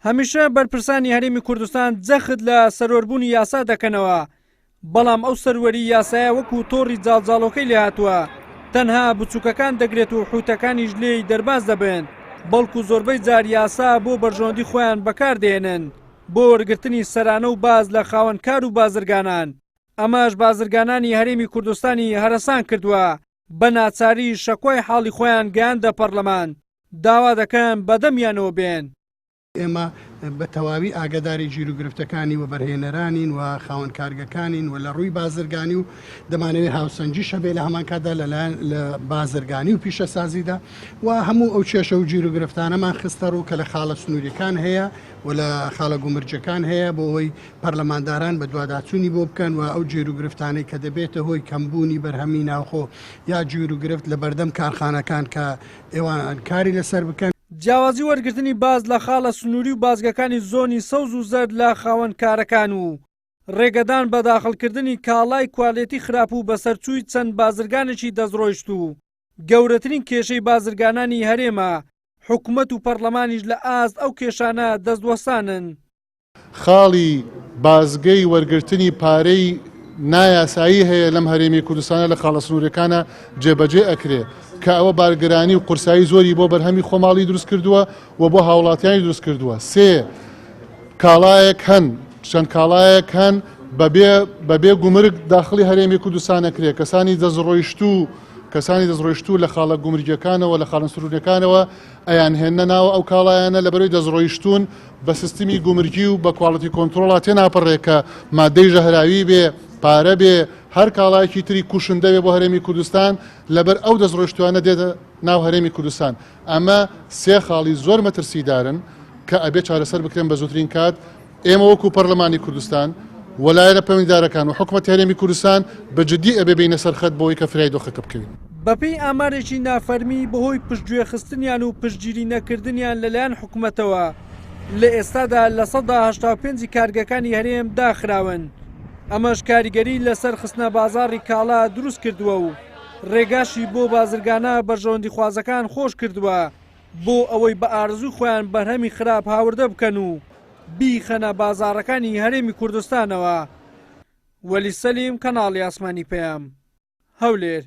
هەمیشە بەرپرسانی هەرێمی کوردستان جەخت لە سەروەربوونی یاسا دەکەنەوە، بەڵام ئەو سەروەری یاسایە وەکو تۆڕی جاڵجاڵۆکەی لێ هاتووە، تەنها بچووکەکان دەگرێت و حوتەکانیش لێی دەرباز دەبن، بەڵکو زۆربەی جار یاسا بۆ بەرژۆندی خۆیان بەکاردێنن بۆ وەرگرتنی سەرانە و باز لە خاوەنکار و بازرگانان. ئەمەش بازرگانانی هەرێمی کوردستانی هەرەسان کردووە، بە ناچاری شەکۆی حاڵی خۆیان گەیاندە پەرلەمان، داوا دەکەن بەدەمیانەوە بێن. ئێمە بە تەواوی ئاگاداری گیر و گرفتەکانی و بەرهێنەرانین و خاوەن کارگەکانین و لە ڕووی بازرگانی و دەمانەوێت هاوسەنجی شەبێ لە هەمان کاتدا لەلایەن لە بازرگانی و پیشەسازیدا و هەموو ئەو کێشە و گیر و گرفتانەمان خستە ڕوو کە لە خاڵە سنووریەکان هەیە و لە خاڵە گومرجەکان هەیە بۆ ئەوەی پەرلەمانداران بە دواداچوونی بۆ بکەن و ئەو گیر و گرفتانەی کە دەبێتە هۆی کەمبوونی بەرهەمی ناوخۆ یا گیر و گرفت لە بەردەم کارخانەکان کە ئێوان کاری لەسەر بکەن. جیاوازی وەرگرتنی باز لە خاڵە سنووری و بازگەکانی زۆنی سەوز و زەرد لە خاوەنکارەکان و ڕێگەدان بە داخڵکردنی کاڵای کوالێتی خراپ و بەسەرچووی چەند بازرگانێکی دەستڕۆیشت و گەورەترین کێشەی بازرگانانی هەرێمە، حکوومەت و پەرلەمانیش لە ئاست ئەو کێشانە دەستوەسانن. خاڵی بازگەی وەرگرتنی پارەی نایاسایی هەیە لەم هەرێمی کوردستانە لە خاڵە سنوورەکانە جێبەجێ ئەکرێ کە ئەوە بارگرانی و قورسایی زۆری بۆ بەرهەمی خۆماڵی دروست کردووە و بۆ هاوڵاتیانی دروست کردووە. سێ کاڵایەک هەن، چەند کاڵایەک هەن بەبێ گومرگ داخلی هەرێمی کوردستان ئەکرێ، کەسانی دەستڕۆیشتوو لە خاڵە گومرگەکانەوە لە خاڵە سنوورەکانەوە ئەیان هێنە ناوە ئەو کاڵایانە لەبەرەوەی دەستڕۆیشتون بە سیستمی گومرگی و بە کواڵیتی کۆنتڕۆڵا تێناپەڕێ کە مادەی ژەهراوی بێ، پارە بێ، هەر کاڵایەکی تری کوشندە بێ بۆ هەرێمی کوردستان لەبەر ئەو دەستڕۆیشتوانە دێتە ناو هەرێمی کوردستان. ئەمە سێ خاڵی زۆر مەترسیدارن کە ئەبێ چارەسەر بکرێن بە زووترین کات. ئێمە وەکو پەرلەمانی کوردستان وەلایەنە پەیوەندیدارەکان و حکوومەتی هەرێمی کوردستان بەجددی ئەبێ بینە سەرخەت بۆەوەی کە فرای دۆخەکە بکەوین. بەپێی ئامارێکی نافەرمی بەهۆی پشتگوێخستنیان و پشتگیری نەکردنیان لەلایەن حکوومەتەوە لە ئێستادا لە 85 کارگەکانی هەرێم داخراون. ئەمەش کاریگەری لەسەر خستنە بازاڕی کاڵا دروست کردووە و ڕێگاشی بۆ بازرگانە بەرژۆندی خوازەکان خۆش کردووە بۆ ئەوەی بە ئارزوی خۆیان بەرهەمی خراپ هاوردە بکەن و بیخەنە بازاڕەکانی هەرێمی کوردستانەوە. وەلی سەلیم، کەناڵی ئاسمانی پەیام، هەولێر.